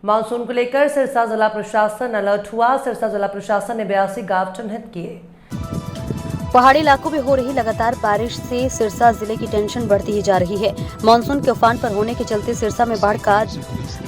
Monsoon को लेकर सिरसा जिला प्रशासन अलर्ट हुआ। सिरसा जिला प्रशासन ने 82 गांव चिन्हित किए। पहाड़ी इलाकों में हो रही लगातार बारिश से सिरसा जिले की टेंशन बढ़ती ही जा रही है। मानसून के उफान पर होने के चलते सिरसा में बाढ़ का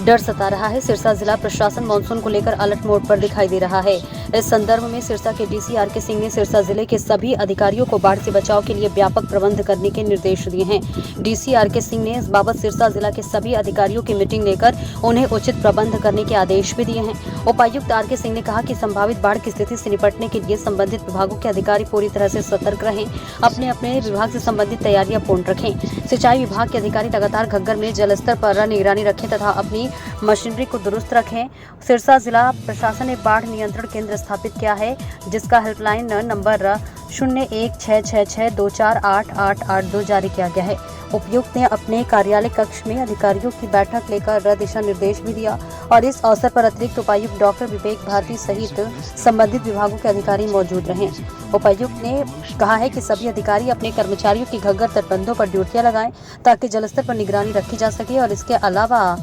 डर सता रहा है। सिरसा जिला प्रशासन मानसून को लेकर अलर्ट मोड पर दिखाई दे रहा है। इस संदर्भ में सिरसा के डीसी आर.के. सिंह ने सिरसा जिले के सभी अधिकारियों को बाढ़ से बचाव के लिए व्यापक प्रबंध करने के निर्देश दिए हैं। DC R K. सिंह ने इस बाबत सिरसा जिला के सभी अधिकारियों की मीटिंग लेकर उन्हें उचित प्रबंध करने के आदेश भी दिए हैं। उपायुक्त आर.के. सिंह ने कहा कि संभावित बाढ़ की स्थिति से निपटने के लिए संबंधित विभागों के अधिकारी पूरी तरह से सतर्क रहें, अपने अपने विभाग से संबंधित तैयारियां पूर्ण रखें। सिंचाई विभाग के अधिकारी लगातार घग्गर में जलस्तर पर निगरानी रखें तथा अपनी मशीनरी को दुरुस्त रखें। सिरसा जिला प्रशासन ने बाढ़ नियंत्रण केंद्र स्थापित किया है, जिसका हेल्पलाइन नंबर 016662488882 जारी किया गया है। उपायुक्त ने अपने कार्यालय कक्ष में अधिकारियों की बैठक लेकर दिशा निर्देश भी दिया और इस अवसर पर अतिरिक्त उपायुक्त डॉक्टर विवेक भारती सहित संबंधित विभागों के अधिकारी मौजूद रहे। उपायुक्त ने कहा है कि सभी अधिकारी अपने कर्मचारियों की घग्गर तटबंधों पर ड्यूटियां लगाएं ताकि जलस्तर पर निगरानी रखी जा सके और इसके अलावा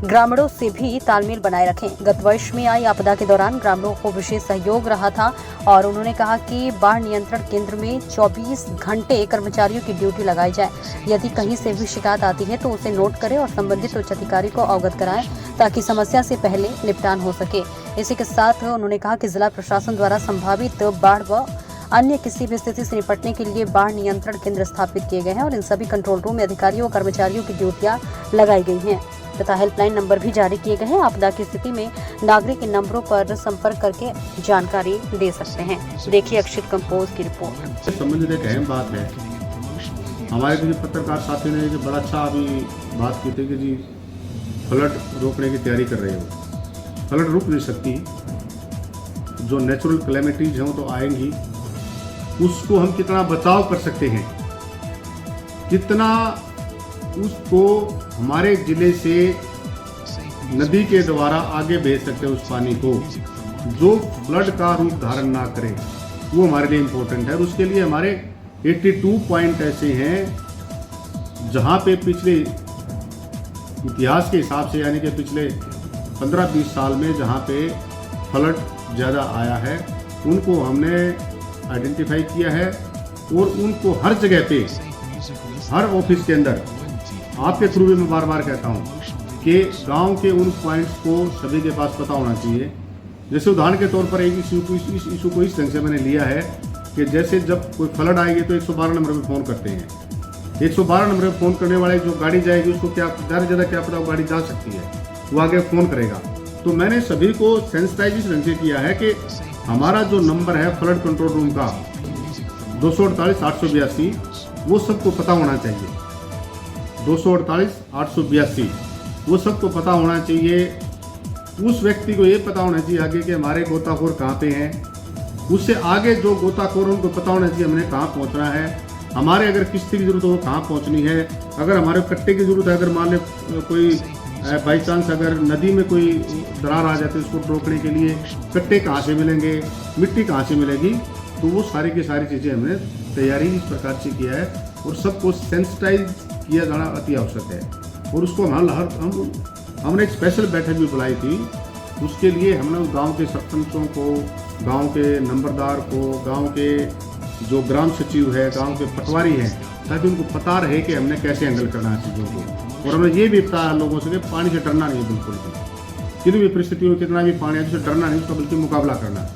ग्रामीणों से भी तालमेल बनाए रखें। गत वर्ष में आई आपदा के दौरान ग्रामीणों को विशेष सहयोग रहा था और उन्होंने कहा कि बाढ़ नियंत्रण केंद्र में 24 घंटे कर्मचारियों की ड्यूटी लगाई जाए। यदि कहीं से भी शिकायत आती है तो उसे नोट करें और संबंधित उच्च अधिकारी को अवगत कराएं ताकि समस्या से पहले निपटान हो सके। इसी के साथ उन्होंने कहा कि जिला प्रशासन द्वारा संभावित बाढ़ व अन्य किसी भी स्थिति से निपटने के लिए बाढ़ नियंत्रण केंद्र स्थापित किए गए हैं और इन सभी कंट्रोल रूम में अधिकारियों और कर्मचारियों की ड्यूटियां लगाई गई हैं तथा हेल्पलाइन नंबर भी जारी किए गए हैं। आपदा की स्थिति में नागरिक इन नंबरों पर संपर्क करके जानकारी दे सकते हैं। देखिए अक्षित कंपोज की रिपोर्ट। संबंधित एक अहम बात है, हमारे जो पत्रकार साथी ने जो बड़ा अच्छा अभी बात की थी कि जी फ्लड रोकने की तैयारी कर रहे हो। फ्लड रुक नहीं सकती, जो नेचुरल कैलेमिटीज हैं वो तो आएंगी, उसको हम कितना बचाव कर सकते हैं, कितना उसको हमारे जिले से नदी के द्वारा आगे भेज सकते हैं, उस पानी को जो फ्लड का रूप धारण ना करे, वो हमारे लिए इम्पोर्टेंट है। और उसके लिए हमारे 82 पॉइंट ऐसे हैं जहाँ पे पिछले इतिहास के हिसाब से यानी कि पिछले 15-20 साल में जहाँ पे फ्लड ज़्यादा आया है, उनको हमने आइडेंटिफाई किया है और उनको हर जगह पे, हर ऑफिस के अंदर, आपके थ्रू भी मैं बार बार कहता हूँ कि गांव के उन पॉइंट्स को सभी के पास पता होना चाहिए। जैसे उदाहरण के तौर पर एक इशू को इस ढंग से मैंने लिया है कि जैसे जब कोई फ्लड आएगी तो 112 नंबर पे फ़ोन करते हैं। 112 नंबर पे फ़ोन करने वाले जो गाड़ी जाएगी उसको क्या ज़्यादा क्या पता वो गाड़ी जा सकती है, वो आगे फ़ोन करेगा। तो मैंने सभी को सेंसिटाइज इस ढंग से किया है कि हमारा जो नंबर है फ्लड कंट्रोल रूम का 248-882, वो सबको पता होना चाहिए। 248-882 वो सबको पता होना चाहिए। उस व्यक्ति को ये पता होना चाहिए आगे कि हमारे गोताखोर कहाँ पे हैं। उससे आगे जो गोताखोर उनको पता होना चाहिए हमने कहाँ पहुँचना है, हमारे अगर किश्ती की ज़रूरत हो कहाँ पहुँचनी है, अगर हमारे कट्टे की ज़रूरत है, अगर मान लें कोई बाई चांस अगर नदी में कोई दरार आ जाती है उसको रोकने के लिए कट्टे कहाँ से मिलेंगे, मिट्टी कहाँ से मिलेगी, तो वो सारी की सारी चीज़ें हमने तैयारी इस प्रकार से किया है और सबको सेंसिटाइज किया जाना अति आवश्यक है। और उसको हमने एक स्पेशल बैठक भी बुलाई थी, उसके लिए हमने उस गांव के सरपंचों को, गांव के नंबरदार को, गांव के जो ग्राम सचिव है, गांव के पटवारी हैं, ताकि उनको पता रहे कि हमने कैसे हैंडल करना है चीज़ों को। और हमने ये भी बताया लोगों से कि पानी से डरना नहीं, बिल्कुल भी किसी भी परिस्थितियों में कितना भी पानी है उससे डरना नहीं, उसका बल्कि मुकाबला करना है।